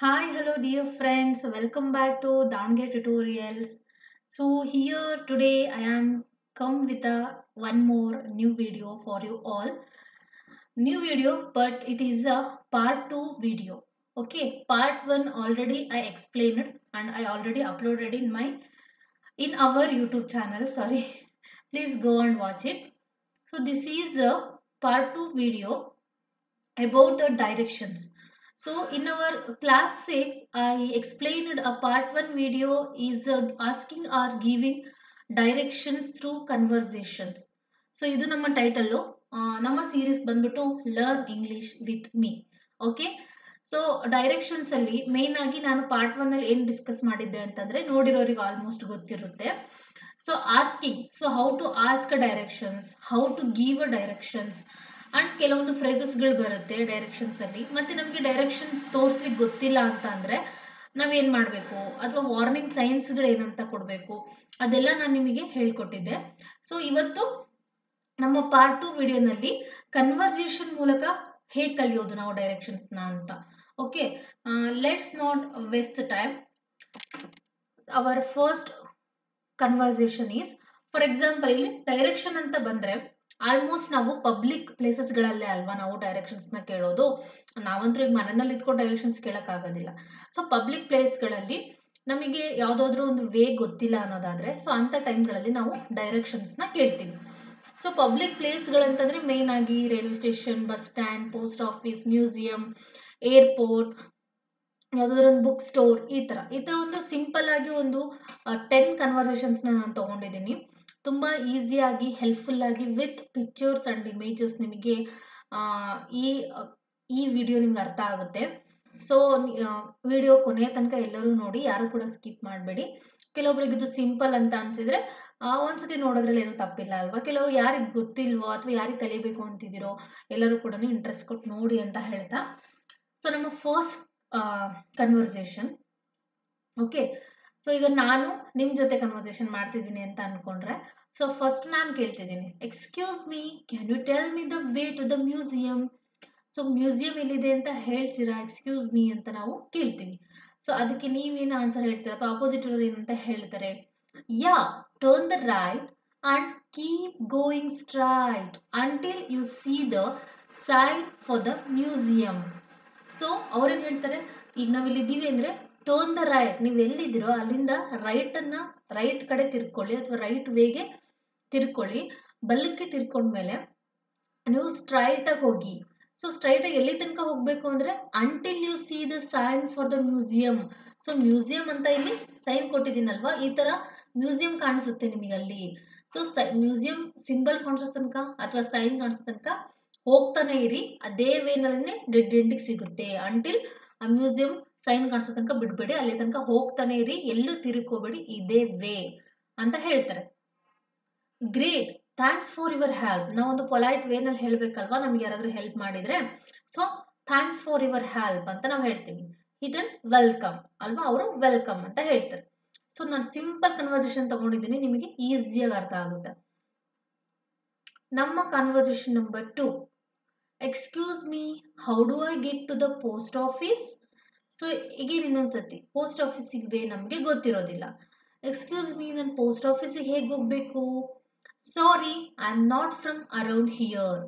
Hi, hello, dear friends. Welcome back to Downget Tutorials. So here today I am come with a one more new video for you all. New video, but it is a part 2 video. Okay, part 1 already I explained and I already uploaded in our YouTube channel. Sorry, please go and watch it. So this is a part 2 video about the directions. So in our class 6, I explained a part 1 video is asking or giving directions through conversations. So ಇದು ನಮ್ಮ title ನಮ್ಮ series ಬಂದ್ಬಿಟ್ಟು learn English with me. Okay, so directions ಅಲ್ಲಿ main ಆಗಿ ನಾನು part 1 ಅಲ್ಲಿ ಏನು discuss ಮಾಡಿದ್ದೆ ಅಂತಂದ್ರೆ ನೋಡಿರೋರಿಗೆ ಆಲ್ಮೋಸ್ಟ್ ಗೊತ್ತಿರುತ್ತೆ. So asking, so how to ask directions, how to give a directions and ಕೆಲವೊಂದು ಫ್ರೇಸಸ್ಗಳು ಬರುತ್ತೆ ಡೈರೆಕ್ಷನ್ಸ್ ಅಲ್ಲಿ. ಮತ್ತೆ ನಮಗೆ ಡೈರೆಕ್ಷನ್ಸ್ ತೋರಿಸ್ಲಿಕ್ಕೆ ಗೊತ್ತಿಲ್ಲ ಅಂತ ಅಂದ್ರೆ ನಾವೇನ್ ಮಾಡಬೇಕು, ಅಥವಾ ವಾರ್ನಿಂಗ್ ಸೈನ್ಸ್ಗಳು ಏನಂತ ಕೊಡಬೇಕು, ಅದೆಲ್ಲ ನಾನು ನಿಮಗೆ ಹೇಳ್ಕೊಟ್ಟಿದ್ದೆ. ಸೊ ಇವತ್ತು ನಮ್ಮ ಪಾರ್ಟ್ 2 ವಿಡಿಯೋನಲ್ಲಿ ಕನ್ವರ್ಸೇಷನ್ ಮೂಲಕ ಹೇಗೆ ಕಲಿಯೋದು ನಾವು ಡೈರೆಕ್ಷನ್ಸ್ನ ಅಂತ. Okay, let's not waste the time. Our first conversation is, for example ಇಲ್ಲಿ ಡೈರೆಕ್ಷನ್ ಅಂತ ಬಂದ್ರೆ ಆಲ್ಮೋಸ್ಟ್ ನಾವು ಪಬ್ಲಿಕ್ ಪ್ಲೇಸಸ್ಗಳಲ್ಲೇ ಅಲ್ವಾ ನಾವು ಡೈರೆಕ್ಷನ್ಸ್ನ ಕೇಳೋದು. ನಾವಂತೂ ಈಗ ಮನೆಯಲ್ಲಿ ಇದ್ಕೊಂಡು ಡೈರೆಕ್ಷನ್ಸ್ ಕೇಳೋಕ್ಕಾಗೋದಿಲ್ಲ. ಸೊ ಪಬ್ಲಿಕ್ ಪ್ಲೇಸ್ಗಳಲ್ಲಿ ನಮಗೆ ಯಾವುದಾದ್ರೂ ಒಂದು ವೇ ಗೊತ್ತಿಲ್ಲ ಅನ್ನೋದಾದ್ರೆ, ಸೊ ಅಂಥ ಟೈಮ್ಗಳಲ್ಲಿ ನಾವು ಡೈರೆಕ್ಷನ್ಸ್ನ ಕೇಳ್ತೀವಿ. ಸೊ ಪಬ್ಲಿಕ್ ಪ್ಲೇಸ್ಗಳಂತಂದ್ರೆ ಮೇನ್ ಆಗಿ railway station, bus stand, post office, museum, airport, ಯಾವುದಾದ್ರೂ ಒಂದು ಬುಕ್ ಸ್ಟೋರ್, ಈ ಥರ ಒಂದು ಸಿಂಪಲ್ ಆಗಿ ಒಂದು 10 ಕನ್ವರ್ಸೇಷನ್ಸ್ನ ನಾನು ತೊಗೊಂಡಿದ್ದೀನಿ. ತುಂಬ ಈಸಿಯಾಗಿ, ಹೆಲ್ಪ್ಫುಲ್ ಆಗಿ ವಿತ್ ಪಿಕ್ಚರ್ಸ್ ಆ್ಯಂಡ್ ಇಮೇಜಸ್ ನಿಮಗೆ ಈ ವಿಡಿಯೋ ನಿಮ್ಗೆ ಅರ್ಥ ಆಗುತ್ತೆ. ಸೊ ವಿಡಿಯೋ ಕೊನೆಯ ತನಕ ಎಲ್ಲರೂ ನೋಡಿ, ಯಾರು ಕೂಡ ಸ್ಕಿಪ್ ಮಾಡಬೇಡಿ. ಕೆಲವೊಬ್ರಿಗೆ ಇದು ಸಿಂಪಲ್ ಅಂತ ಅನ್ಸಿದ್ರೆ ಒಂದ್ಸತಿ ನೋಡೋದ್ರಲ್ಲಿ ಏನೂ ತಪ್ಪಿಲ್ಲ ಅಲ್ವಾ. ಕೆಲವು ಯಾರಿಗೆ ಗೊತ್ತಿಲ್ವೋ ಅಥವಾ ಯಾರಿಗೆ ಕಲಿಬೇಕು ಅಂತಿದ್ದೀರೋ ಎಲ್ಲರೂ ಕೂಡ ಇಂಟ್ರೆಸ್ಟ್ ಕೊಟ್ಟು ನೋಡಿ ಅಂತ ಹೇಳ್ತಾ, ಸೊ ನಮ್ಮ ಫಸ್ಟ್ ಕನ್ವರ್ಸೇಷನ್. ಓಕೆ, ಸೊ ಈಗ ನಾನು ನಿಮ್ಮ ಜೊತೆ ಕನ್ವರ್ಸೇಷನ್ ಮಾಡ್ತಿದ್ದೀನಿ ಅಂತ ಅನ್ಕೊಂಡ್ರೆ, ಸೊ ಫಸ್ಟ್ ನಾನು ಕೇಳ್ತಿದ್ದೀನಿ, excuse me, can you tell me the way to the museum. So museum ಎಲ್ಲಿದೆ ಅಂತ ಹೇಳ್ತೀರಾ, ಎಕ್ಸ್ಕ್ಯೂಸ್ ಮೀ ಅಂತ ನಾವು ಕೇಳ್ತೀವಿ. ಸೊ ಅದಕ್ಕೆ ನೀವೇನು ಆನ್ಸರ್ ಹೇಳ್ತೀರಾ, ಅಥವಾ ಆಪೋಸಿಟ್ ಅವ್ರು ಏನಂತ ಹೇಳ್ತಾರೆ, yeah, turn the right and keep going straight until you see the sign for the museum. So ಅವ್ರೇನು ಹೇಳ್ತಾರೆ, ಈಗ ನಾವಿಲ್ಲಿದ್ದೀವಿ ಅಂದರೆ ಟರ್ನ್ ದ ರೈಟ್, ನೀವು ಎಲ್ಲಿದ್ದೀರೋ ಅಲ್ಲಿಂದ ರೈಟ್ ಕಡೆ ತಿರ್ಕೊಳ್ಳಿ, ಅಥವಾ ರೈಟ್ ವೇಗೆ ತಿರ್ಕೊಳ್ಳಿ. ಬಲ್ಲಕ್ಕೆ ತಿರ್ಕೊಂಡ್ಮೇಲೆ ನೀವು ಸ್ಟ್ರೈಟಾಗಿ ಹೋಗಿ. ಸೊ ಸ್ಟ್ರೈಟಾಗಿ ಎಲ್ಲಿ ತನಕ ಹೋಗಬೇಕು ಅಂದರೆ until you see the sign for the museum. So museum ಅಂತ ಇಲ್ಲಿ ಸೈನ್ ಕೊಟ್ಟಿದ್ದೀನಲ್ವಾ, ಈ ಥರ ಮ್ಯೂಸಿಯಂ ಕಾಣಿಸುತ್ತೆ ನಿಮಗೆ ಅಲ್ಲಿ. ಸೊ ಮ್ಯೂಸಿಯಂ ಸಿಂಬಲ್ ಕಾಣಿಸೋ ತನಕ ಅಥವಾ ಸೈನ್ ಕಾಣಿಸೋ ತನಕ ಹೋಗ್ತಾನೆ ಇರಿ, ಅದೇ ವೇನಲ್ಲೇ ಡೆಡ್ ಎಂಡಿಗೆ ಸಿಗುತ್ತೆ. ಅಂಟಿಲ್ ಆ ಮ್ಯೂಸಿಯಂ ಸೈನ್ ಕಾಣಿಸೋ ತನಕ ಬಿಡ್ಬೇಡಿ, ಅಲ್ಲಿ ತನಕ ಹೋಗ್ತಾನೆ ಇರಿ, ಎಲ್ಲೂ ತಿರುಕೋಬೇಡಿ, ಇದೇ ವೇ ಅಂತ ಹೇಳ್ತಾರೆ. Great, thanks for your help. ನಾವೊಂದು ಪೊಲೈಟ್ ವೇನಲ್ಲಿ ಹೇಳ್ಬೇಕಲ್ವಾ ನಮ್ಗೆ ಯಾರಾದ್ರೂ ಹೆಲ್ಪ್ ಮಾಡಿದ್ರೆ. So thanks for your help ಅಂತ ನಾವು ಹೇಳ್ತೀವಿ. ಹಿಟನ್ ವೆಲ್ಕಮ್ ಅಲ್ವಾ, ಅವರು ವೆಲ್ಕಮ್ ಅಂತ ಹೇಳ್ತಾರೆ. ಸೊ ನಾನು ಸಿಂಪಲ್ ಕನ್ವರ್ಸೇಷನ್ ತಗೊಂಡಿದ್ದೀನಿ, ನಿಮಗೆ ಈಸಿಯಾಗಿ ಅರ್ಥ ಆಗುತ್ತೆ. ನಮ್ಮ conversation number 2, excuse me, how do I get to the post office. So ಈಗೇನು ಇನ್ನೊಂದ್ಸತಿ ಪೋಸ್ಟ್ ಆಫೀಸಿಗೆ ವೇ ನಮಗೆ ಗೊತ್ತಿರೋದಿಲ್ಲ. ಎಕ್ಸ್ಕ್ಯೂಸ್ ಮೀ, ನಾನು ಪೋಸ್ಟ್ ಆಫೀಸಿಗೆ ಹೇಗೆ ಹೋಗಬೇಕು. Sorry, I am not from around here.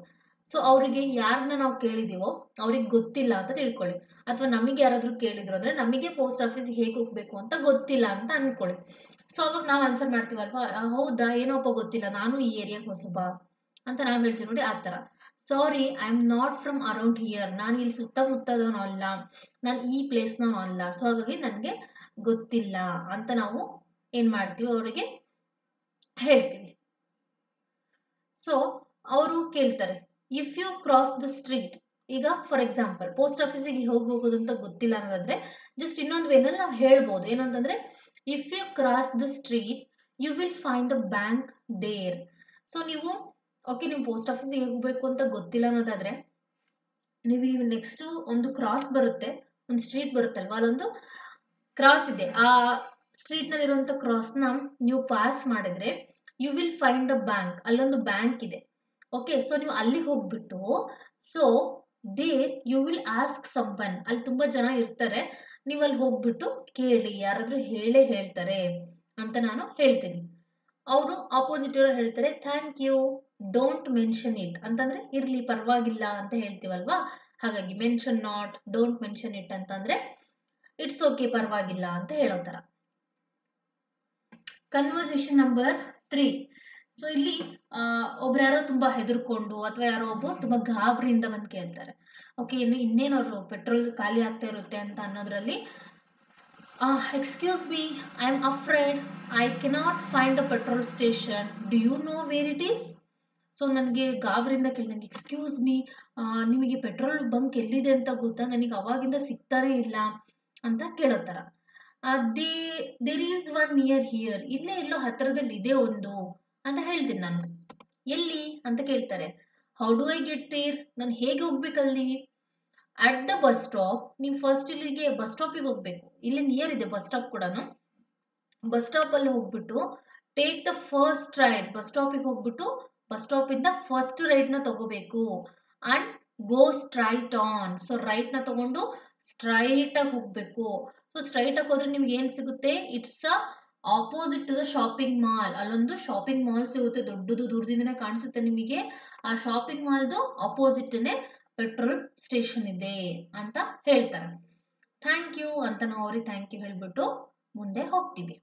So ಅವರಿಗೆ ಯಾರನ್ನ ನಾವು ಕೇಳಿದೀವೋ ಅವ್ರಿಗೆ ಗೊತ್ತಿಲ್ಲ ಅಂತ ತಿಳ್ಕೊಳ್ಳಿ, ಅಥವಾ ನಮಗೆ ಯಾರಾದರೂ ಕೇಳಿದ್ರು ಅಂದರೆ ನಮಗೆ ಪೋಸ್ಟ್ ಆಫೀಸಿಗೆ ಹೇಗೆ ಹೋಗಬೇಕು ಅಂತ ಗೊತ್ತಿಲ್ಲ ಅಂತ ಅಂದ್ಕೊಳ್ಳಿ. ಸೊ ಅವಾಗ ನಾವು ಆನ್ಸರ್ ಮಾಡ್ತೀವಲ್ವಾ, ಹೌದಾ ಏನೋಪ್ಪ ಗೊತ್ತಿಲ್ಲ, ನಾನು ಈ ಏರಿಯಾಗೆ ಹೊಸಬ ಅಂತ ನಾವು ಹೇಳ್ತೀವಿ ನೋಡಿ, ಆ ಥರ. Sorry, I am not from around here, ನಾನು ಇಲ್ಲಿ ಸುತ್ತಮುತ್ತದವನು ಅಲ್ಲ, ನಾನು ಈ ಪ್ಲೇಸ್ನವನು ಅಲ್ಲ, ಸೊ ಹಾಗಾಗಿ ನನಗೆ ಗೊತ್ತಿಲ್ಲ ಅಂತ ನಾವು ಏನು ಮಾಡ್ತೀವಿ, ಅವರಿಗೆ ಹೇಳ್ತೀವಿ. ಸೊ ಅವರು ಕೇಳ್ತಾರೆ, if you cross the street. ಈಗ ಫಾರ್ ಎಕ್ಸಾಂಪಲ್ ಪೋಸ್ಟ್ ಆಫೀಸಿಗೆ ಹೋಗೋದು ಅಂತ ಗೊತ್ತಿಲ್ಲ ಅನ್ನೋದಾದ್ರೆ ಜಸ್ಟ್ ಇನ್ನೊಂದು ವೇನಲ್ಲಿ ನಾವು ಹೇಳ್ಬೋದು, ಏನಂತಂದ್ರೆ if you cross the street you will find a bank there. So ನೀವು ನೀವು ಪೋಸ್ಟ್ ಆಫೀಸಿಗೆ ಹೋಗಬೇಕು ಅಂತ ಗೊತ್ತಿಲ್ಲ ಅನ್ನೋದಾದ್ರೆ ನೀವು ನೆಕ್ಸ್ಟ್ ಒಂದು ಕ್ರಾಸ್ ಬರುತ್ತೆ, ಒಂದು ಸ್ಟ್ರೀಟ್ ಬರುತ್ತಲ್ವಾ, ಅಲ್ಲೊಂದು ಕ್ರಾಸ್ ಇದೆ, ಆ ಸ್ಟ್ರೀಟ್ ನಲ್ಲಿರುವಂತ ಕ್ರಾಸ್ನ ನೀವು ಪಾಸ್ ಮಾಡಿದ್ರೆ you will find a bank, ಅಲ್ಲೊಂದು ಬ್ಯಾಂಕ್ ಇದೆ. ಓಕೆ, ಸೊ ನೀವು ಅಲ್ಲಿಗೆ ಹೋಗ್ಬಿಟ್ಟು, so there you will ask someone, ಅಲ್ಲಿ ತುಂಬಾ ಜನ ಇರ್ತಾರೆ, ನೀವು ಅಲ್ಲಿ ಹೋಗ್ಬಿಟ್ಟು ಕೇಳಿ, ಯಾರಾದ್ರೂ ಹೇಳೇ ಹೇಳ್ತಾರೆ ಅಂತ ನಾನು ಹೇಳ್ತೀನಿ. ಅವರು ಆಪೋಸಿಟ್ ಅವರು ಹೇಳ್ತಾರೆ thank you, don't mention it ಅಂತಂದ್ರೆ ಇರ್ಲಿ ಪರವಾಗಿಲ್ಲ ಅಂತ ಹೇಳ್ತೀವಲ್ವಾ. ಹಾಗಾಗಿ mention not, don't mention it ಅಂತಂದ್ರೆ ಇಟ್ಸ್ ಓಕೆ ಪರವಾಗಿಲ್ಲ ಅಂತ ಹೇಳೋ ತರ. Conversation number 3. ಸೊ ಇಲ್ಲಿ ಒಬ್ರು ಯಾರೋ ತುಂಬಾ ಹೆದರ್ಕೊಂಡು ಅಥವಾ ಯಾರೋ ಒಬ್ಬ ತುಂಬಾ ಗಾಬರಿಯಿಂದ ಬಂದು ಕೇಳ್ತಾರೆ. ಓಕೆ, ಇನ್ನೇನು ಅವರು ಪೆಟ್ರೋಲ್ ಖಾಲಿ ಆಗ್ತಾ ಇರುತ್ತೆ ಅಂತ ಅನ್ನೋದ್ರಲ್ಲಿ, excuse me, I am afraid, I cannot find a petrol station, do you know where it is? So ನನಗೆ ಗಾಬರಿಯಿಂದ ಕೇಳಿದಂಗೆ, ಎಕ್ಸ್ಕ್ಯೂಸ್ ಮೀ, ನಿಮಗೆ ಪೆಟ್ರೋಲ್ ಬಂಕ್ ಎಲ್ಲಿದೆ ಅಂತ ಗೊತ್ತಾ? ನನಗೆ ಅವಾಗಿಂದ ಸಿಗ್ತಾನೆ ಇಲ್ಲ ಅಂತ ಕೇಳೋ ಥರ. There is one near here, ಇಲ್ಲೇ ಎಲ್ಲೋ ಹತ್ರದಲ್ಲಿ ಇದೆ ಒಂದು ಅಂತ ಹೇಳ್ತೀನಿ ನಾನು. ಎಲ್ಲಿ ಅಂತ ಕೇಳ್ತಾರೆ. How do I get there, ನಾನು ಹೇಗೆ ಹೋಗ್ಬೇಕಲ್ಲಿ? ಅಟ್ ದ ಬಸ್ ಸ್ಟಾಪ್, ನೀವು ಫಸ್ಟ್ ಇಲ್ಲಿಗೆ ಬಸ್ ಸ್ಟಾಪಿಗೆ ಹೋಗ್ಬೇಕು, ಇಲ್ಲಿ ನಿಯರ್ ಇದೆ ಬಸ್ ಸ್ಟಾಪ್ ಕೂಡ. ಬಸ್ ಸ್ಟಾಪ್ ಅಲ್ಲಿ ಹೋಗ್ಬಿಟ್ಟು take the first ride, bus ಸ್ಟಾಪಿಗೆ ಹೋಗ್ಬಿಟ್ಟು ಬಸ್ ಸ್ಟಾಪ್ ಇಂದ ಫಸ್ಟ್ ರೈಟ್ ನ ತಗೋಬೇಕು and go straight on. So right ನ ತಗೊಂಡು ಸ್ಟ್ರೈಟ್ ಆಗಿ ಹೋಗ್ಬೇಕು. ಸೊ ಸ್ಟ್ರೈಟ್ ಆಗಿ ಹೋದ್ರೆ ನಿಮ್ಗೆ ಏನ್ ಸಿಗುತ್ತೆ? It's a opposite to the shopping mall. ಅಲ್ಲೊಂದು ಶಾಪಿಂಗ್ ಮಾಲ್ ಸಿಗುತ್ತೆ, ದೊಡ್ಡದು, ದೂರದಿಂದನೇ ಕಾಣಿಸುತ್ತೆ ನಿಮಗೆ. ಆ ಶಾಪಿಂಗ್ ಮಾಲ್ದು ಆಪೋಸಿಟ್ನೇ ಪೆಟ್ರೋಲ್ ಸ್ಟೇಷನ್ ಇದೆ ಅಂತ ಹೇಳ್ತಾರೆ. ಥ್ಯಾಂಕ್ ಯು ಅಂತ ನಾವು ಅವ್ರಿಗೆ ಥ್ಯಾಂಕ್ ಯು ಹೇಳ್ಬಿಟ್ಟು ಮುಂದೆ ಹೋಗ್ತೀವಿ.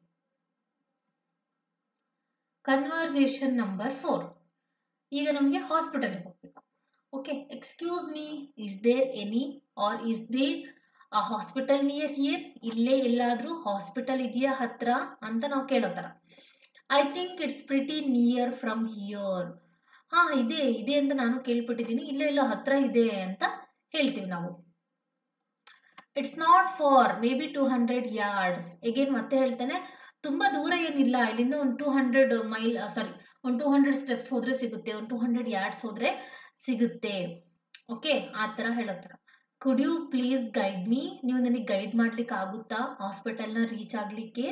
Conversation number 4. ಈಗ ನಮಗೆ ಹಾಸ್ಪಿಟಲ್ಗೆ ಹೋಗ್ಬೇಕು. Okay, excuse me, is there any or is there a hospital near here? ಇಲ್ಲೇ ಎಲ್ಲಾದ್ರೂ ಹಾಸ್ಪಿಟಲ್ ಇದೆಯಾ ಹತ್ರ ಅಂತ ನಾವು ಕೇಳೋ ಥರ. I think it's pretty near from here. ಇದೆ ಇದೆ ಅಂತ ನಾನು ಕೇಳ್ಪಟ್ಟಿದ್ದೀನಿ, ಇಲ್ಲೇ ಎಲ್ಲೋ ಹತ್ರ ಇದೆ ಅಂತ ಹೇಳ್ತೀವಿ ನಾವು. It's not for, may be 200 yards. Again ಮತ್ತೆ ಹೇಳ್ತಾನೆ, ತುಂಬಾ ದೂರ ಏನಿಲ್ಲ, ಇಲ್ಲಿಂದ ಒಂದು 200 ಮೈಲ್, ಸಾರಿ ಒಂದು 200 ಸ್ಟೆಪ್ಸ್ ಹೋದ್ರೆ ಸಿಗುತ್ತೆ, ಒಂದು 200 yards ಹೋದ್ರೆ ಸಿಗುತ್ತೆ. ಓಕೆ, ಆ ಥರ ಹೇಳೋ ಥರ. Could you please guide me, ನೀವು ನನಗೆ ಗೈಡ್ ಮಾಡ್ಲಿಕ್ಕೆ ಆಗುತ್ತಾ ಹಾಸ್ಪಿಟಲ್ನ ರೀಚ್ ಆಗ್ಲಿಕ್ಕೆ?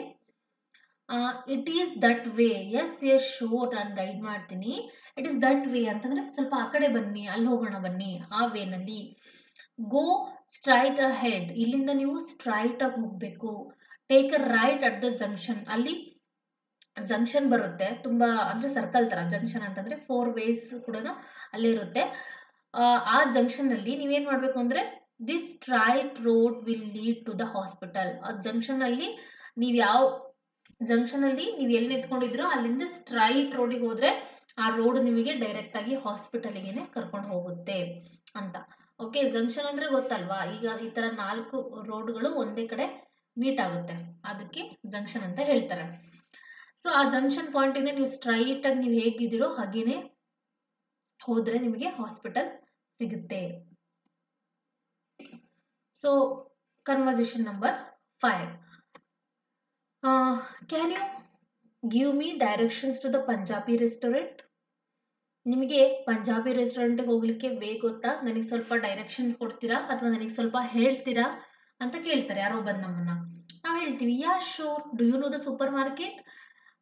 It is that way. Yes yes sure, ನಾನು ಗೈಡ್ ಮಾಡ್ತೀನಿ. ಇಟ್ ಈಸ್ ದಟ್ ವೇ ಅಂತಂದ್ರೆ ಸ್ವಲ್ಪ ಆ ಕಡೆ ಬನ್ನಿ, ಅಲ್ಲಿ ಹೋಗೋಣ ಬನ್ನಿ, ಆ ವೇನಲ್ಲಿ. ಗೋ ಸ್ಟ್ರೈಟ್ ಅ ಹೆಡ್, ಇಲ್ಲಿಂದ ನೀವು ಸ್ಟ್ರೈಟ್ ಆಗಿ ಹೋಗ್ಬೇಕು. Take a right at the junction, ಅಲ್ಲಿ ಜಂಕ್ಷನ್ ಬರುತ್ತೆ, ತುಂಬಾ ಅಂದ್ರೆ ಸರ್ಕಲ್ ತರ. ಜಂಕ್ಷನ್ ಅಂತಂದ್ರೆ 4 ways ಕೂಡ ಅಲ್ಲೇ ಇರುತ್ತೆ. ಆ ಜಂಕ್ಷನ್ ಅಲ್ಲಿ ನೀವೇನ್ ಮಾಡ್ಬೇಕು ಅಂದ್ರೆ, this straight road will lead to the hospital. ಆ ಜಂಕ್ಷನ್ ಅಲ್ಲಿ ನೀವು ಯಾವ ಜಂಕ್ಷನ್ ಅಲ್ಲಿ ನೀವು ಎಲ್ಲಿ ನಿಂತ್ಕೊಂಡಿದ್ರೋ ಅಲ್ಲಿಂದ ಸ್ಟ್ರೈಟ್ ರೋಡಿಗೆ ಹೋದ್ರೆ ಆ ರೋಡ್ ನಿಮಗೆ ಡೈರೆಕ್ಟ್ ಆಗಿ ಹಾಸ್ಪಿಟಲ್ಗೆ ಕರ್ಕೊಂಡು ಹೋಗುತ್ತೆ ಅಂತ. ಓಕೆ, ಜಂಕ್ಷನ್ ಅಂದ್ರೆ ಗೊತ್ತಲ್ವಾ, ಈಗ ಈ ತರ 4 ರೋಡ್ಗಳು ಒಂದೇ ಕಡೆ ಮೀಟ್ ಆಗುತ್ತೆ, ಅದಕ್ಕೆ ಜಂಕ್ಷನ್ ಅಂತ ಹೇಳ್ತಾರೆ. ಸೊ ಆ ಜಂಕ್ಷನ್ ಪಾಯಿಂಟ್ ಇಂದ ನೀವು ಸ್ಟ್ರೈಟ್ ಆಗಿ ನೀವು ಹೇಗಿದ್ದೀರೋ ಹಾಗೇನೆ ಹೋದ್ರೆ ನಿಮಗೆ ಹಾಸ್ಪಿಟಲ್ ಸಿಗುತ್ತೆ. So conversation number 5. Can you give me directions to the Punjabi restaurant? ನಿಮಗೆ ಪಂಜಾಬಿ ರೆಸ್ಟೋರೆಂಟ್ಗೆ ಹೋಗ್ಲಿಕ್ಕೆ ಗೊತ್ತಾ? ನನಗೆ ಸ್ವಲ್ಪ ಡೈರೆಕ್ಷನ್ ಕೊಡ್ತೀರಾ ಅಥವಾ ನನಗೆ ಸ್ವಲ್ಪ ಹೇಳ್ತೀರಾ ಅಂತ ಕೇಳ್ತಾರೆ ಯಾರೋ ಬಂದು ನಮ್ಮನ್ನ. ನಾವು ಹೇಳ್ತೀವಿ yeah sure, do you know the supermarket?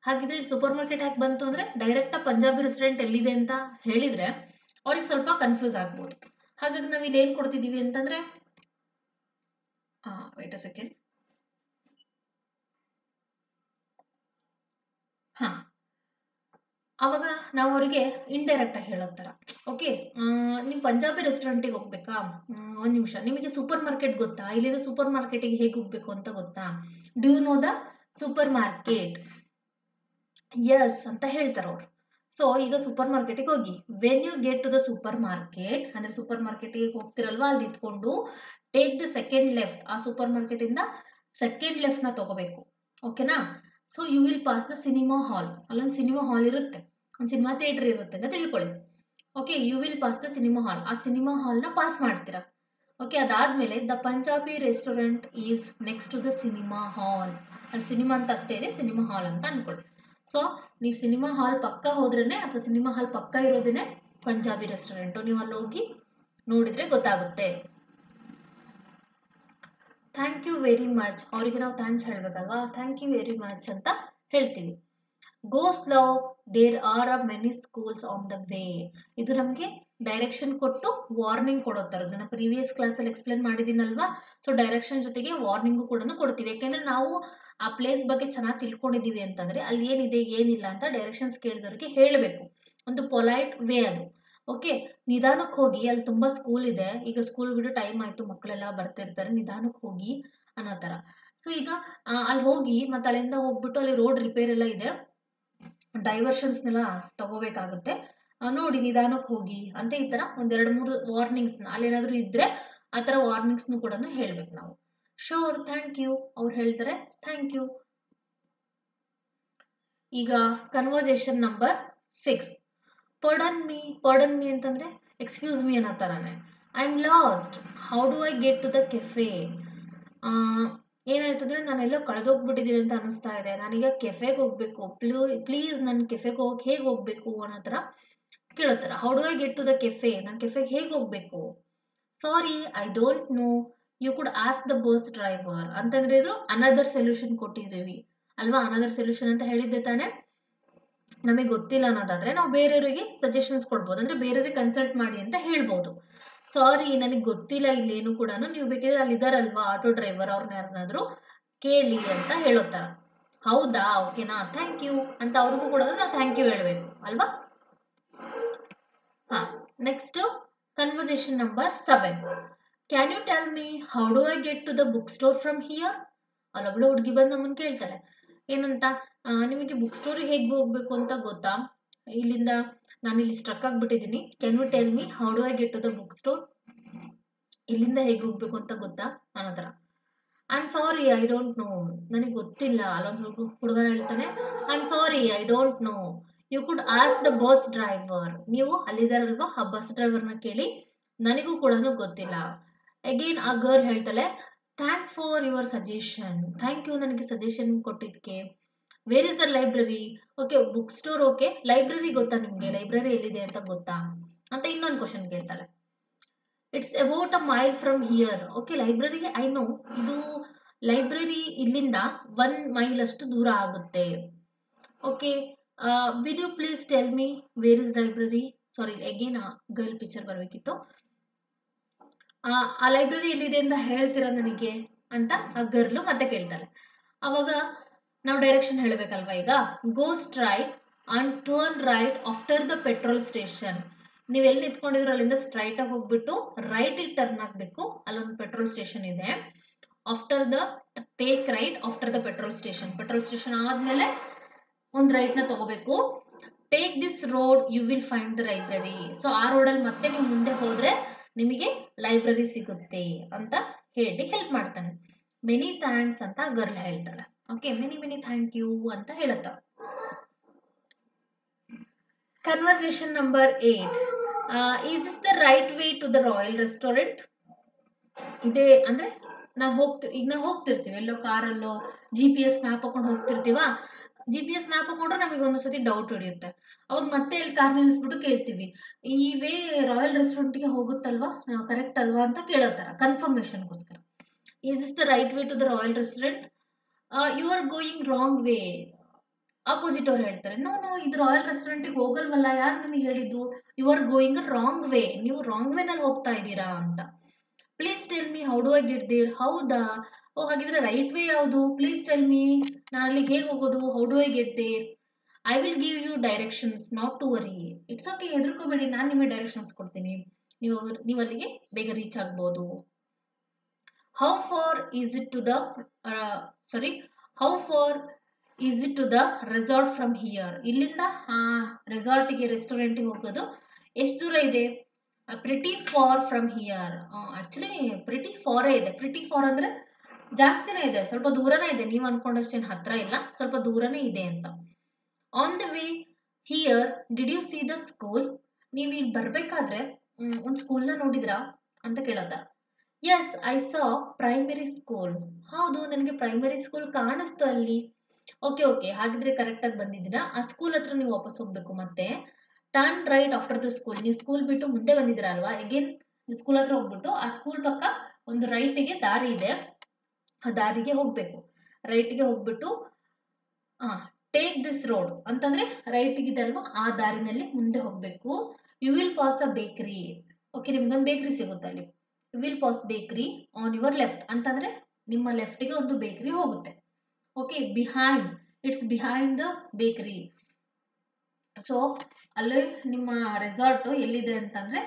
ಹಾಗಿದ್ರೆ ಸೂಪರ್ ಮಾರ್ಕೆಟ್ ಯಾಕೆ ಬಂತು ಅಂದ್ರೆ, ಡೈರೆಕ್ಟ್ ಪಂಜಾಬಿ ರೆಸ್ಟೋರೆಂಟ್ ಎಲ್ಲಿದೆ ಅಂತ ಹೇಳಿದ್ರೆ ಅವ್ರಿಗೆ ಸ್ವಲ್ಪ ಕನ್ಫ್ಯೂಸ್ ಆಗ್ಬೋದು. ಹಾಗಾಗಿ ನಾವು ಇಲ್ಲಿ ಏನ್ ಕೊಡ್ತಿದೀವಿ ಅಂತಂದ್ರೆ, ವೇಟ್ ಅ ಸೆಕೆಂಡ್. ಅವಾಗ ನಾವು ಅವರಿಗೆ ಇಂಡೈರೆಕ್ಟ್ ಆಗಿ ಹೇಳೋ ಥರ. ಓಕೆ, ನೀವು ಪಂಜಾಬಿ ರೆಸ್ಟೋರೆಂಟಿಗೆ ಹೋಗ್ಬೇಕಾ? ಒಂದು ನಿಮಿಷ, ನಿಮಗೆ ಸೂಪರ್ ಮಾರ್ಕೆಟ್ ಗೊತ್ತಾ? ಇಲ್ಲಿಂದ ಸೂಪರ್ ಮಾರ್ಕೆಟಿಗೆ ಹೇಗೆ ಹೋಗ್ಬೇಕು ಅಂತ ಗೊತ್ತಾ? Do you know the supermarket? Yes ಅಂತ ಹೇಳ್ತಾರೆ ಅವರು. ಸೊ ಈಗ ಸೂಪರ್ ಮಾರ್ಕೆಟಿಗೆ ಹೋಗಿ, when you get to the supermarket ಅಂದ್ರೆ ಸೂಪರ್ ಮಾರ್ಕೆಟಿಗೆ ಹೋಗ್ತಿರಲ್ವಾ, ಅಲ್ಲಿ ನಿಂತ್ಕೊಂಡು ಟೇಕ್ ದ ಸೆಕೆಂಡ್ ಲೆಫ್ಟ್. ಆ ಸೂಪರ್ ಮಾರ್ಕೆಟ್ ಇಂದ ಸೆಕೆಂಡ್ ಲೆಫ್ಟ್ ನ ತಗೋಬೇಕು. ಓಕೆನಾ? So you will pass the cinema hall. ಅಲ್ಲೊಂದು ಸಿನಿಮಾ ಹಾಲ್ ಇರುತ್ತೆ, ಒಂದು ಸಿನಿಮಾ ಥಿಯೇಟರ್ ಇರುತ್ತೆ ಅಂತ ತಿಳ್ಕೊಳ್ಳಿ. Okay, you will pass the cinema hall. ಆ ಸಿನಿಮಾ ಹಾಲ್ ನ ಪಾಸ್ ಮಾಡ್ತೀರಾ. ಓಕೆ, ಅದಾದ್ಮೇಲೆ the Punjabi restaurant is next to the cinema hall. ಅಲ್ಲಿ ಸಿನಿಮಾ ಅಂತ ಅಷ್ಟೇ ಇದೆ, ಸಿನಿಮಾ ಹಾಲ್ ಅಂತ ಅನ್ಕೊಳ್ಳಿ. ಸೊ ನೀವು ಸಿನಿಮಾ ಹಾಲ್ ಪಕ್ಕ ಹೋದ್ರೇನೆ ಅಥವಾ ಸಿನಿಮಾ ಹಾಲ್ ಪಕ್ಕ ಇರೋದೇನೆ ಪಂಜಾಬಿ ರೆಸ್ಟೋರೆಂಟ್. ನೀವು ಅಲ್ಲಿ ಹೋಗಿ ನೋಡಿದ್ರೆ ಗೊತ್ತಾಗುತ್ತೆ. ಥ್ಯಾಂಕ್ ಯು ವೆರಿ ಮಚ್, ಅವರಿಗೆ ನಾವು ಥ್ಯಾಂಕ್ಸ್ ಹೇಳ್ಬೇಕಲ್ವಾ, ಥ್ಯಾಂಕ್ ಯು ವೆರಿ ಮಚ್ ಅಂತ ಹೇಳ್ತೀವಿ. Go slow, there are many schools on the way. ಇದು ನಮಗೆ ಡೈರೆಕ್ಷನ್ ಕೊಟ್ಟು ವಾರ್ನಿಂಗ್ ಕೊಡೋ ಥರ. ಅದನ್ನ ಪ್ರೀವಿಯಸ್ ಕ್ಲಾಸಲ್ಲಿ ಎಕ್ಸ್ಪ್ಲೇನ್ ಮಾಡಿದ್ದೀನಲ್ವಾ. ಸೊ ಡೈರೆಕ್ಷನ್ ಜೊತೆಗೆ ವಾರ್ನಿಂಗು ಕೂಡ ಕೊಡ್ತೀವಿ. ಯಾಕೆಂದ್ರೆ ನಾವು ಆ ಪ್ಲೇಸ್ ಬಗ್ಗೆ ಚೆನ್ನಾಗಿ ತಿಳ್ಕೊಂಡಿದ್ದೀವಿ ಅಂತಂದ್ರೆ ಅಲ್ಲಿ ಏನಿದೆ ಏನಿಲ್ಲ ಅಂತ ಡೈರೆಕ್ಷನ್ಸ್ ಕೇಳಿದವ್ರಿಗೆ ಹೇಳಬೇಕು. ಒಂದು ಪೊಲೈಟ್ ವೇ ಅದು. ಓಕೆ, ನಿಧಾನಕ್ಕೆ ಹೋಗಿ, ಅಲ್ಲಿ ತುಂಬಾ ಸ್ಕೂಲ್ ಇದೆ, ಈಗ ಸ್ಕೂಲ್ ಬಿಡು ಟೈಮ್ ಆಯ್ತು, ಮಕ್ಕಳೆಲ್ಲ ಬರ್ತಿರ್ತಾರೆ, ನಿಧಾನಕ್ಕೆ ಹೋಗಿ ಅನ್ನೋ ಥರ. ಸೊ ಈಗ ಅಲ್ಲಿ ಹೋಗಿ ಮತ್ತೆ ಅಲ್ಲಿಂದ ಹೋಗ್ಬಿಟ್ಟು ಅಲ್ಲಿ ರೋಡ್ ರಿಪೇರ್ ಎಲ್ಲ ಇದೆ, ಡೈವರ್ಷನ್ಸ್ನೆಲ್ಲ ತಗೋಬೇಕಾಗುತ್ತೆ, ನೋಡಿ ನಿಧಾನಕ್ಕೆ ಹೋಗಿ ಅಂತ ಈ ಥರ ಒಂದೆರಡು ಮೂರು ವಾರ್ನಿಂಗ್ಸ್ನ ಅಲ್ಲೇನಾದರೂ ಇದ್ರೆ ಆ ಥರ ವಾರ್ನಿಂಗ್ಸ್ನು ಕೂಡ ಹೇಳ್ಬೇಕು ನಾವು. ಶೋರ್, ಥ್ಯಾಂಕ್ ಯು ಅವ್ರು ಹೇಳ್ತಾರೆ, ಥ್ಯಾಂಕ್ ಯು. ಈಗ ಕನ್ವರ್ಸೇಷನ್ ನಂಬರ್ 6. ಪರ್ಡನ್ ಮೀ ಅಂತಂದ್ರೆ ಎಕ್ಸ್ಕ್ಯೂಸ್ ಮೀ ಅನ್ನೋ ಥರನೇ. I am lost, how do I get to the cafe? ಏನಾಯ್ತು ಅಂದರೆ ನಾನೆಲ್ಲೋ ಕಳೆದೋಗ್ಬಿಟ್ಟಿದ್ದೀನಿ ಅಂತ ಅನಿಸ್ತಾ ಇದೆ, ನಾನೀಗ ಕೆಫೆಗೆ ಹೋಗಬೇಕು, ಪ್ಲೀಸ್ ನನ್ನ ಕೆಫೆಗೆ ಹೋಗಿ ಹೇಗೆ ಹೋಗಬೇಕು ಅನ್ನೋ ಥರ ಕೇಳತ್ತಾರೆ. How do I get to the cafe, ನಾನು ಕೆಫೆಗೆ ಹೇಗೆ ಹೋಗಬೇಕು? Sorry, I don't know, you could ask the bus driver ಅಂತಂದ್ರೆ ಇದು ಅನದರ್ ಸೊಲ್ಯೂಷನ್ ಕೊಟ್ಟಿದ್ದೀವಿ ಅಲ್ವಾ. ಅನದರ್ ಸೊಲ್ಯೂಷನ್ ಅಂತ ಹೇಳಿದ್ದೆ ತಾನೆ. ನಮಗೆ ಗೊತ್ತಿಲ್ಲ ಅನ್ನೋದಾದ್ರೆ ನಾವು ಬೇರೆಯವರಿಗೆ ಸಜೆಷನ್ಸ್ ಕೊಡ್ಬೋದು, ಅಂದ್ರೆ ಬೇರೆಯವ್ರಿಗೆ ಕನ್ಸಲ್ಟ್ ಮಾಡಿ ಅಂತ ಹೇಳ್ಬೋದು. ಸಾರಿ, ನನಗೆ ಗೊತ್ತಿಲ್ಲ ಇಲ್ಲೇನು ಕೂಡ, ನೀವು ಬೇಕಿದ್ರೆ ಅಲ್ಲಿ ಇದಾರಲ್ವಾ ಆಟೋ ಡ್ರೈವರ್, ಅವ್ರನ್ನ ಯಾರನ್ನಾದ್ರೂ ಕೇಳಿ ಅಂತ ಹೇಳೋ ಥರ. ಹೌದಾ, ಓಕೆನಾ, ಥ್ಯಾಂಕ್ ಯು ಅಂತ ಅವ್ರಿಗೂ ಕೂಡ ನಾವು ಥ್ಯಾಂಕ್ ಯು ಹೇಳಬೇಕು ಅಲ್ವಾ. ಹಾ, next conversation number 7. Can you tell me how do I get to the book store from here? ಅಲ್ಲೊಬ್ಳು ಹುಡುಗಿ ಬಂದು ನಮ್ಮನ್ನು ಕೇಳ್ತಾಳೆ ಏನಂತ, ನಿಮಗೆ ಬುಕ್ ಸ್ಟೋರಿಗೆ ಹೇಗೆ ಹೋಗ್ಬೇಕು ಅಂತ ಗೊತ್ತಾ? ಇಲ್ಲಿಂದ ನಾನು ಇಲ್ಲಿ ಸ್ಟ್ರಕ್ ಆಗಿಬಿಟ್ಟಿದ್ದೀನಿ, can you tell me how do I get to the book store? ಇಲ್ಲಿಂದ ಹೇಗೆ ಹೋಗ್ಬೇಕು ಅಂತ ಗೊತ್ತಾ ಅನ್ನೋ ಥರ. I am sorry, I don't know, ನನಗೆ ಗೊತ್ತಿಲ್ಲ. ಅಲ್ಲೊಂದು ಹುಡುಗ ಹೇಳ್ತಾನೆ, I am sorry, I don't know, you could ask the bus driver, ನೀವು ಅಲ್ಲಿದಾರಲ್ವಾ ಆ ಬಸ್ ಡ್ರೈವರ್ನ ಕೇಳಿ, ನನಗೂ ಕೂಡ ಗೊತ್ತಿಲ್ಲ. ಅಗೇನ್ ಆ ಗರ್ಲ್ ಹೇಳ್ತಾಳೆ, thanks for your suggestion, thank you ನನಗೆ ಸಜೆಷನ್ ಕೊಟ್ಟಿದ್ದಕ್ಕೆ. Where is the library? Okay, book store okay, library ಗೊತ್ತಾ ನಿಮಗೆ? ಲೈಬ್ರರಿ ಎಲ್ಲಿದೆ ಅಂತ ಗೊತ್ತಾ ಅಂತ ಇನ್ನೊಂದು ಕ್ವಶನ್ ಕೇಳ್ತಾಳೆ. It's about a mile from here. Okay, ಲೈಬ್ರರಿಗೆ ಐ ನೋ, ಇದು ಲೈಬ್ರರಿ ಇಲ್ಲಿಂದ 1 ಮೈಲ್ ಅಷ್ಟು ದೂರ ಆಗುತ್ತೆ. Okay, will you please tell me where is library? Sorry, again ಆ ಗರ್ಲ್ ಪಿಕ್ಚರ್ ಬರಬೇಕಿತ್ತು. ಆ ಲೈಬ್ರರಿ ಎಲ್ಲಿದೆ ಅಂತ ಹೇಳ್ತೀರಾ ನನಗೆ ಅಂತ ಆ ಗರ್ಲು ಮತ್ತೆ ಕೇಳ್ತಾಳೆ. ಅವಾಗ ನಾವು ಡೈರೆಕ್ಷನ್ ಹೇಳಬೇಕಲ್ವಾ. ಈಗ ಗೋ straight and turn right after the petrol station. ನೀವು ಎಲ್ಲಿ ನಿಂತ್ಕೊಂಡಿದ್ರು ಅಲ್ಲಿಂದ ಸ್ಟ್ರೈಟ್ ಆಗಿ ಹೋಗ್ಬಿಟ್ಟು ರೈಟ್ ಟರ್ನ್ ಆಗಬೇಕು, ಅಲ್ಲೊಂದು ಪೆಟ್ರೋಲ್ ಸ್ಟೇಷನ್ ಇದೆ. After the take right after the petrol station, petrol station ಆದ್ಮೇಲೆ ಒಂದು ರೈಟ್ನ ತಗೋಬೇಕು. Take this road you will find the library. So ಆ ರೋಡಲ್ಲಿ ಮತ್ತೆ ನೀವು ಮುಂದೆ ಹೋದ್ರೆ ನಿಮಗೆ ಲೈಬ್ರರಿ ಸಿಗುತ್ತೆ ಅಂತ ಹೇಳಿ ಹೆಲ್ಪ್ ಮಾಡ್ತಾನೆ. ಮೆನಿ ಥ್ಯಾಂಕ್ಸ್ ಅಂತ ಗರ್ಲ್ ಹೇಳ್ತಾಳೆ. ಓಕೆ, ಮೆನಿ ಥ್ಯಾಂಕ್ ಯು ಅಂತ ಹೇಳುತ್ತ. Conversation number 8. Is this the right way to the royal restaurant? ಇದೆ ಅಂದ್ರೆ ನಾವು ಹೋಗ್ತಿರ್ತೀವಿ ಎಲ್ಲೋ ಕಾರಲ್ಲೋ, GPS ಮ್ಯಾಪ್ ಹಾಕೊಂಡು ಹೋಗ್ತಿರ್ತೀವ. GPS ಮ್ಯಾಪ್ ಹಾಕೊಂಡ್ರೆ ನಮಗೆ ಒಂದ್ಸತಿ ಡೌಟ್ ಹೊಡೆಯುತ್ತೆ. ಅವಾಗ ಮತ್ತೆ ಇಲ್ಲಿ ಕಾರ್ ನಿಲ್ಲಿಸ್ಬಿಟ್ಟು ಕೇಳ್ತೀವಿ, ಈ ವೇ ರಾಯಲ್ ರೆಸ್ಟೋರೆಂಟ್ಗೆ ಹೋಗುತ್ತಲ್ವಾ, ಕರೆಕ್ಟ್ ಅಲ್ವಾ ಅಂತ ಕೇಳೋತಾರ ಕನ್ಫರ್ಮೇಶನ್ಗೋಸ್ಕರ. Is this the right way to the royal restaurant? You are going wrong way. Opposite ಅವ್ರು ಹೇಳ್ತಾರೆ, ನೋ ಇದು ರಾಯಲ್ ರೆಸ್ಟೋರೆಂಟಿಗೆ ಹೋಗಲ್ವಲ್ಲ, ಯಾರು ನಿಮಗೆ ಹೇಳಿದ್ದು? You are going wrong way, ನೀವು ರಾಂಗ್ ವೇನಲ್ಲಿ ಹೋಗ್ತಾ ಇದ್ದೀರಾ ಅಂತ. Please tell me how do I get there? ಹೌದಾ, ಓ ಹಾಗಿದ್ರೆ ರೈಟ್ ವೇ ಯಾವುದು? ಪ್ಲೀಸ್ ಟೆಲ್ ಮೀ, ನಾನು ಅಲ್ಲಿಗೆ ಹೇಗೆ ಹೋಗೋದು? How do I get there? I will give you directions, not to worry. It's okay, ಹೆದರ್ಕೋಬೇಡಿ, ನಾನು ನಿಮಗೆ ಡೈರೆಕ್ಷನ್ಸ್ ಕೊಡ್ತೀನಿ, ನೀವು ಅಲ್ಲಿಗೆ ಬೇಗ ರೀಚ್ ಆಗ್ಬೋದು. How far is it to the resort from here? ಇಲ್ಲಿಂದ ರೆಸಾರ್ಟಿಗೆ, ರೆಸ್ಟೋರೆಂಟಿಗೆ ಹೋಗೋದು ಎಷ್ಟು ದೂರ ಇದೆ? Pretty far from here. Actually pretty ಫಾರೇ ಇದೆ. ಪ್ರಿಟಿ ಫಾರ್ ಅಂದ್ರೆ ಜಾಸ್ತಿನೇ ಇದೆ, ಸ್ವಲ್ಪ ದೂರನೇ ಇದೆ, ನೀವು ಅನ್ಕೊಂಡಷ್ಟೇನು ಹತ್ರ ಇಲ್ಲ, ಸ್ವಲ್ಪ ದೂರನೇ ಇದೆ ಅಂತ. On the way here did you see the school? ನೀವು ಇಲ್ಲಿ ಬರ್ಬೇಕಾದ್ರೆ ಒಂದು ಸ್ಕೂಲ್ನ ನೋಡಿದ್ರಾ ಅಂತ ಕೇಳೋದ. Yes, I saw primary school. ಹೌದು, ನನಗೆ ಪ್ರೈಮರಿ ಸ್ಕೂಲ್ ಕಾಣಿಸ್ತು ಅಲ್ಲಿ. ಓಕೆ, ಹಾಗಿದ್ರೆ ಕರೆಕ್ಟಾಗಿ ಬಂದಿದ್ದೀರಾ. ಆ ಸ್ಕೂಲ್ ಹತ್ರ ನೀವು ವಾಪಸ್ ಹೋಗ್ಬೇಕು. ಮತ್ತೆ turn right after the school. ನೀವು ಸ್ಕೂಲ್ ಬಿಟ್ಟು ಮುಂದೆ ಬಂದಿದ್ದೀರಾ ಅಲ್ವಾ, ಅಗೇನ್ ಸ್ಕೂಲ್ ಹತ್ರ ಹೋಗ್ಬಿಟ್ಟು ಆ ಸ್ಕೂಲ್ ಪಕ್ಕ ಒಂದು ರೈಟಿಗೆ ದಾರಿ ಇದೆ, ಆ ದಾರಿಗೆ ಹೋಗ್ಬೇಕು. ರೈಟಿಗೆ ಹೋಗ್ಬಿಟ್ಟು ಟೇಕ್ ದಿಸ್ ರೋಡ್ ಅಂತಂದ್ರೆ ರೈಟಿಗೆ ಇದೆ ಅಲ್ವಾ, ಆ ದಾರಿನಲ್ಲಿ ಮುಂದೆ ಹೋಗ್ಬೇಕು. ಯು ವಿಲ್ ಪಾಸ್ ಅ ಬೇಕ್ರಿ. ಓಕೆ, ನಿಮ್ಗೊಂದು ಬೇಕ್ರಿ ಸಿಗುತ್ತೆ ಅಲ್ಲಿ. ಯು ವಿಲ್ ಪಾಸ್ ಬೇಕ್ರಿ ಆನ್ ಯುವರ್ ಲೆಫ್ಟ್ ಅಂತಂದ್ರೆ ನಿಮ್ಮ ಲೆಫ್ಟಿಗೆ ಒಂದು ಬೇಕ್ರಿ ಹೋಗುತ್ತೆ. Okay, behind, it's behind the ಬೇಕ್ರಿ. ಸೊ ಅಲ್ಲಿ ನಿಮ್ಮ ರೆಸಾರ್ಟ್ ಎಲ್ಲಿದೆ ಅಂತಂದ್ರೆ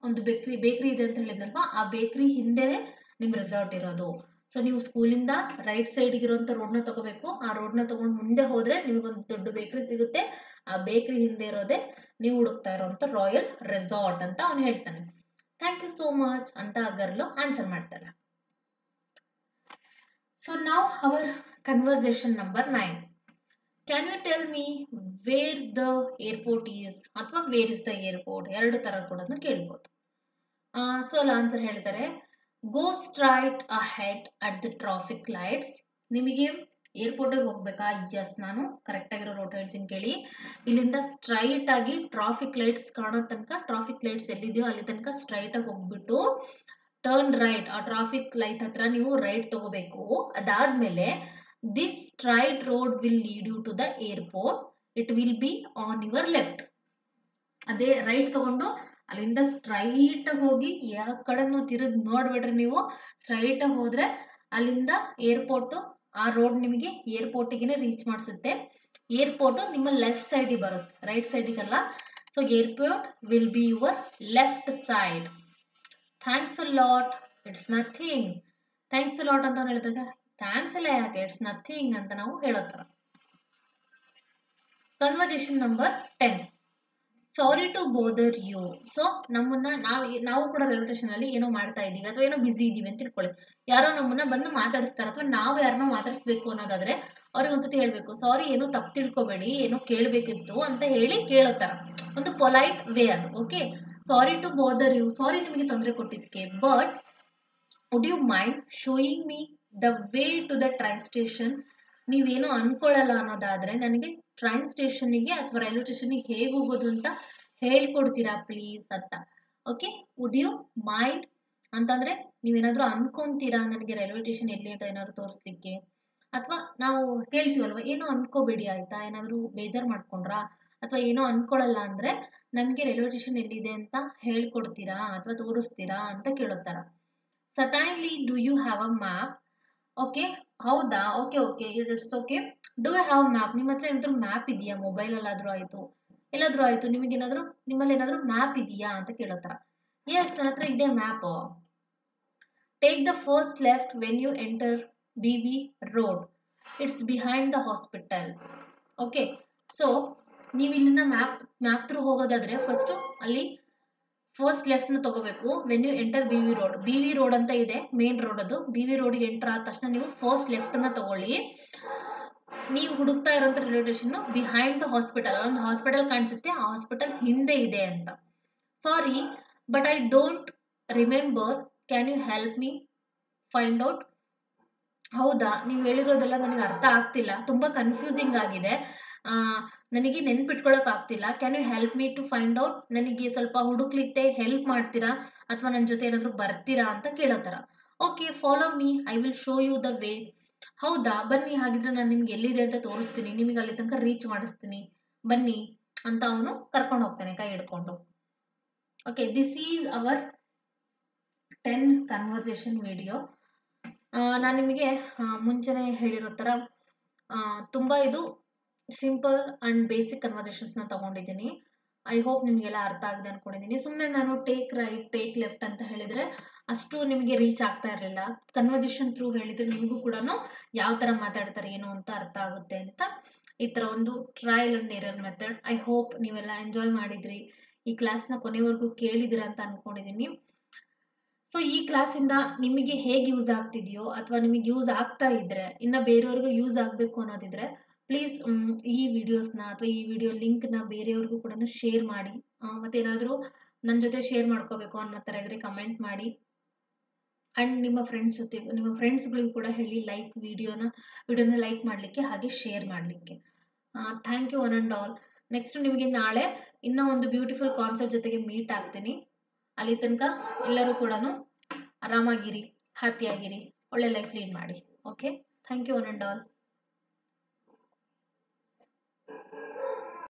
ಒಂದು ಬೇಕ್ರಿ ಇದೆ ಅಂತ ಹೇಳಿದ್ರಲ್ವಾ, ಆ ಬೇಕ್ರಿ ಹಿಂದೆನೆ ನಿಮ್ಮ ರೆಸಾರ್ಟ್ ಇರೋದು. ಸೊ ನೀವು ಸ್ಕೂಲಿಂದ ರೈಟ್ ಸೈಡ್ಗೆ ಇರುವಂತ ರೋಡ್ನ ತಗೋಬೇಕು. ಆ ರೋಡ್ನ ತಗೊಂಡು ಮುಂದೆ ಹೋದ್ರೆ ನಿಮಗೊಂದು ದೊಡ್ಡ ಬೇಕ್ರಿ ಸಿಗುತ್ತೆ. ಆ ಬೇಕ್ರಿ ಹಿಂದೆ ಇರೋದೆ ನೀವು ಹುಡುಕ್ತಾ ಇರೋಂಥ ರಾಯಲ್ ರೆಸಾರ್ಟ್ ಅಂತ ಅವನು ಹೇಳ್ತಾನೆ. ಥ್ಯಾಂಕ್ ಯು ಸೋ ಮಚ್ ಅಂತ ಆ ಗರ್ಲು ಆನ್ಸರ್ ಮಾಡ್ತಾಳೆ. ಸೊ ನಾವು ಅವರ್ conversation number 9. Can you tell me where the airport is ಅಥವಾ ವೇರ್ ಇಸ್ ದ ಏರ್ಪೋರ್ಟ್, ಎರಡು ತರ ಕೂಡ ಕೇಳ್ಬೋದು. ಸೊ ಅಲ್ಲಿ ಆನ್ಸರ್ ಹೇಳ್ತಾರೆ, go straight ahead at the traffic lights. ನಿಮಗೆ ಏರ್ಪೋರ್ಟಿಗೆ ಹೋಗ್ಬೇಕಾ? ಎಸ್, ನಾನು ಕರೆಕ್ಟ್ ಆಗಿರೋ ರೋಡ್ ಹೇಳ್ತೀನಿ ಕೇಳಿ. ಇಲ್ಲಿಂದ ಸ್ಟ್ರೈಟ್ ಆಗಿ ಟ್ರಾಫಿಕ್ ಲೈಟ್ಸ್ ಕಾಣೋ ತನಕ, ಟ್ರಾಫಿಕ್ ಲೈಟ್ಸ್ ಎಲ್ಲಿದೆಯೋ ಅಲ್ಲಿ ತನಕ ಸ್ಟ್ರೈಟ್ ಆಗಿ ಹೋಗ್ಬಿಟ್ಟು ಟರ್ನ್ ರೈಟ್, ಆ ಟ್ರಾಫಿಕ್ ಲೈಟ್ ಹತ್ರ ನೀವು ರೈಟ್ ತಗೋಬೇಕು. ಅದಾದ್ಮೇಲೆ this straight road will lead you to the airport, it will be on your left. ಅದೇ ರೈಟ್ ತಗೊಂಡು ಅಲ್ಲಿಂದ ಸ್ಟ್ರೈಟ್ ಆಗಿ ಹೋಗಿ ಯಾವ ಕಡೆನೂ ತಿರುಗಿ ನೋಡ್ಬೇಡ್ರಿ. ನೀವು ಸ್ಟ್ರೈಟ್ ಆಗಿ ಹೋದ್ರೆ ಅಲ್ಲಿಂದ ಏರ್ಪೋರ್ಟ್, ಆ ರೋಡ್ ನಿಮಗೆ ಏರ್ಪೋರ್ಟಿಗೆ ರೀಚ್ ಮಾಡಿಸುತ್ತೆ. ಏರ್ಪೋರ್ಟ್ ನಿಮ್ಮ ಲೆಫ್ಟ್ ಸೈಡಿಗೆ ಬರುತ್ತೆ, ರೈಟ್ ಸೈಡಿಗಲ್ಲ. So airport will be your left side. Thanks a lot, it's nothing. Thanks a lot ಅಂತ ಹೇಳಿದಾಗ ಥ್ಯಾಂಕ್ಸ್ ಎಲ್ಲ ಯಾಕೆ, ಇಟ್ಸ್ ನಥಿಂಗ್ ಅಂತ ನಾವು ಹೇಳೋ ಥರ. Conversation number 10. Sorry to bother you. So ನಮ್ಮನ್ನ ನಾವು ಕೂಡ ರೈಲ್ವೆ ಸ್ಟೇಷನ್ ಅಲ್ಲಿ ಏನೋ ಮಾಡ್ತಾ ಇದೀವಿ ಅಥವಾ ಏನೋ ಬಿಸಿ ಇದೀವಿ ಅಂತ ತಿಳ್ಕೊಳ್ಳಿ. ಯಾರೋ ನಮ್ಮನ್ನ ಬಂದು ಮಾತಾಡಿಸ್ತಾರೆ ಅಥವಾ ನಾವು ಯಾರನ್ನೋ ಮಾತಾಡಿಸ್ಬೇಕು ಅನ್ನೋದಾದ್ರೆ ಅವ್ರಿಗೆ ಒಂದ್ಸತಿ ಹೇಳ್ಬೇಕು, ಸಾರಿ ಏನೋ ತಪ್ಪು ತಿಳ್ಕೊಬೇಡಿ, ಏನೋ ಕೇಳಬೇಕಿತ್ತು ಅಂತ ಹೇಳಿ ಕೇಳೋ ತರ ಒಂದು ಪೊಲೈಟ್ ವೇ ಅದು. Okay, sorry to bother you, sorry ನಿಮಗೆ ತೊಂದರೆ ಕೊಟ್ಟಿದ್ದಕ್ಕೆ, but would you mind showing me the way to the train station. ನೀವೇನೋ ಅನ್ಕೊಳ್ಳಲ್ಲ ಅನ್ನೋದಾದ್ರೆ ನನಗೆ ಟ್ರೈನ್ ಸ್ಟೇಷನ್ಗೆ ಅಥವಾ ರೈಲ್ವೆ ಸ್ಟೇಷನ್ಗೆ ಹೇಗೆ ಹೋಗೋದು ಅಂತ ಹೇಳ್ಕೊಡ್ತೀರಾ ಪ್ಲೀಸ್ ಅಂತ. ಓಕೆ, ವುಡ್ ಯು ಮೈಂಡ್ ಅಂತಂದ್ರೆ ನೀವೇನಾದ್ರೂ ಅನ್ಕೊಂತೀರಾ ನನಗೆ ರೈಲ್ವೆ ಸ್ಟೇಷನ್ ಎಲ್ಲಿ ಅಂತ ಏನಾದ್ರು ತೋರಿಸ್ಲಿಕ್ಕೆ, ಅಥವಾ ನಾವು ಕೇಳ್ತೀವಲ್ವ ಏನೋ ಅನ್ಕೋಬೇಡಿ ಆಯ್ತಾ, ಏನಾದ್ರು ಬೇಜಾರು ಮಾಡ್ಕೊಂಡ್ರಾ ಅಥವಾ ಏನೋ ಅನ್ಕೊಳ್ಳಲ್ಲ ಅಂದ್ರೆ ನಮಗೆ ರೈಲ್ವೆ ಸ್ಟೇಷನ್ ಎಲ್ಲಿದೆ ಅಂತ ಹೇಳ್ಕೊಡ್ತೀರಾ ಅಥವಾ ತೋರಿಸ್ತೀರಾ ಅಂತ ಕೇಳೋತಾರ. Certainly, do you have a map? Okay, ಹೌದಾ, okay okay, it's okay. Do you have map? ನಿಮ್ಮ ಹತ್ರ ಏನಾದ್ರು ಮ್ಯಾಪ್ ಇದೆಯಾ? ಮೊಬೈಲಲ್ಲಾದ್ರೂ ಆಯ್ತು, ಎಲ್ಲಾದ್ರೂ ಆಯ್ತು, ನಿಮಗೇನಾದ್ರೂ ನಿಮ್ಮಲ್ಲಿ ಏನಾದ್ರೂ ಮ್ಯಾಪ್ ಇದೆಯಾ ಅಂತ ಕೇಳೋತರ. ಎಸ್, ನನ್ನ ಹತ್ರ ಇದೆ map. Take the first left when you enter BV road, it's behind the hospital. Okay, so ನೀವು ಇಲ್ಲಿಂದ ಮ್ಯಾಪ್ ಥ್ರೂ ಹೋಗೋದಾದ್ರೆ ಫಸ್ಟ್ ಅಲ್ಲಿ ಫಸ್ಟ್ ಲೆಫ್ಟ್ ನ ತಗೋಬೇಕು. When you enter BV road ಅಂತ ಇದೆ, ಮೇನ್ ರೋಡ್ ಅದು. BV ರೋಡ್ಗೆ ಎಂಟರ್ ಆದ ತಕ್ಷಣ ನೀವು ಫಸ್ಟ್ ಲೆಫ್ಟ್ ನ ತಗೊಳ್ಳಿ. ನೀವು ಹುಡುಕ್ತಾ ಇರೋಂಥ railway station behind the hospital, ಒಂದು ಹಾಸ್ಪಿಟಲ್ ಕಾಣಿಸುತ್ತೆ, ಆ ಹಾಸ್ಪಿಟಲ್ ಹಿಂದೆ ಇದೆ ಅಂತ. Sorry but I don't remember, can you help me find out? ಹೌದಾ, ನೀವು ಹೇಳಿರೋದೆಲ್ಲ ನನಗೆ ಅರ್ಥ ಆಗ್ತಿಲ್ಲ, ತುಂಬಾ ಕನ್ಫ್ಯೂಸಿಂಗ್ ಆಗಿದೆ, ನನಗೆ ನೆನ್ಪಿಟ್ಕೊಳಕ್ ಆಗ್ತಿಲ್ಲ. Can you help me to find out? ನನಗೆ ಸ್ವಲ್ಪ ಹುಡುಕ್ಲಿಕ್ಕೆ ಹೆಲ್ಪ್ ಮಾಡ್ತೀರಾ ಅಥವಾ ನನ್ನ ಜೊತೆ ಏನಾದ್ರು ಬರ್ತೀರಾ ಅಂತ ಕೇಳೋತರ. Okay, follow me, I will show you the way. ಹೌದಾ, ಬನ್ನಿ, ಹಾಗಿದ್ರೆ ನಾನು ನಿಮ್ಗೆ ಎಲ್ಲಿದೆ ಅಂತ ತೋರಿಸ್ತೀನಿ, ನಿಮಗೆ ಅಲ್ಲಿ ತನಕ ರೀಚ್ ಮಾಡಿಸ್ತೀನಿ, ಬನ್ನಿ ಅಂತ ಅವನು ಕರ್ಕೊಂಡು ಹೋಗ್ತಾನೆ ಕೈ ಹಿಡ್ಕೊಂಡು. Okay, this is our 10 conversation video. ನಾನು ನಿಮಗೆ ಮುಂಚೆನೆ ಹೇಳಿರೋ ಥರ ತುಂಬ ಇದು ಸಿಂಪಲ್ ಅಂಡ್ ಬೇಸಿಕ್ ಕನ್ವರ್ಸೇಷನ್ಸ್ನ ತಗೊಂಡಿದ್ದೀನಿ. ಐ ಹೋಪ್ ನಿಮಗೆಲ್ಲ ಅರ್ಥ ಆಗಿದೆ ಅನ್ಕೊಂಡಿದ್ದೀನಿ. ಸುಮ್ಮನೆ ನಾನು ಟೇಕ್ ರೈಟ್ ಟೇಕ್ ಲೆಫ್ಟ್ ಅಂತ ಹೇಳಿದರೆ ಅಷ್ಟು ನಿಮಗೆ ರೀಚ್ ಆಗ್ತಾ ಇರಲಿಲ್ಲ. ಕನ್ವರ್ಸೇಷನ್ ಥ್ರೂ ಹೇಳಿದರೆ ನಿಮಗೂ ಕೂಡ ಯಾವ ಥರ ಮಾತಾಡ್ತಾರೆ ಏನು ಅಂತ ಅರ್ಥ ಆಗುತ್ತೆ ಅಂತ ಈ ಥರ ಒಂದು trial and error method. I hope ನೀವೆಲ್ಲ ಎಂಜಾಯ್ ಮಾಡಿದ್ರಿ, ಈ ಕ್ಲಾಸ್ನ ಕೊನೆವರೆಗೂ ಕೇಳಿದಿರ ಅಂತ ಅಂದ್ಕೊಂಡಿದ್ದೀನಿ. ಸೊ ಈ ಕ್ಲಾಸಿಂದ ನಿಮಗೆ ಹೇಗೆ ಯೂಸ್ ಆಗ್ತಿದೆಯೋ ಅಥವಾ ನಿಮಗೆ ಯೂಸ್ ಆಗ್ತಾ ಇದ್ರೆ ಇನ್ನು ಬೇರೆಯವ್ರಿಗೂ ಯೂಸ್ ಆಗಬೇಕು ಅನ್ನೋದಿದ್ರೆ ಪ್ಲೀಸ್ ಈ ವಿಡಿಯೋಸ್ನ ಅಥವಾ ಈ ವಿಡಿಯೋ ಲಿಂಕ್ನ ಬೇರೆಯವ್ರಿಗೂ ಕೂಡ ಶೇರ್ ಮಾಡಿ. ಮತ್ತೇನಾದರೂ ನನ್ನ ಜೊತೆ ಶೇರ್ ಮಾಡ್ಕೋಬೇಕು ಅನ್ನೋ ಥರ ಇದ್ರೆ ಕಮೆಂಟ್ ಮಾಡಿ. ಆ್ಯಂಡ್ ನಿಮ್ಮ ಫ್ರೆಂಡ್ಸ್ಗಳಿಗೂ ಕೂಡ ಹೇಳಿ ವಿಡಿಯೋನ ಲೈಕ್ ಮಾಡಲಿಕ್ಕೆ ಹಾಗೆ ಶೇರ್ ಮಾಡಲಿಕ್ಕೆ. Thank you one and all. Next ನಿಮಗೆ ನಾಳೆ ಇನ್ನೂ ಒಂದು ಬ್ಯೂಟಿಫುಲ್ ಕಾನ್ಸೆಪ್ಟ್ ಜೊತೆಗೆ ಮೀಟ್ ಆಗ್ತೀನಿ. ಅಲ್ಲಿ ತನಕ ಎಲ್ಲರೂ ಕೂಡ ಆರಾಮಾಗಿರಿ, ಹ್ಯಾಪಿಯಾಗಿರಿ, ಒಳ್ಳೆ ಲೈಫ್ ಲೀಡ್ ಮಾಡಿ. Okay, thank you one and all.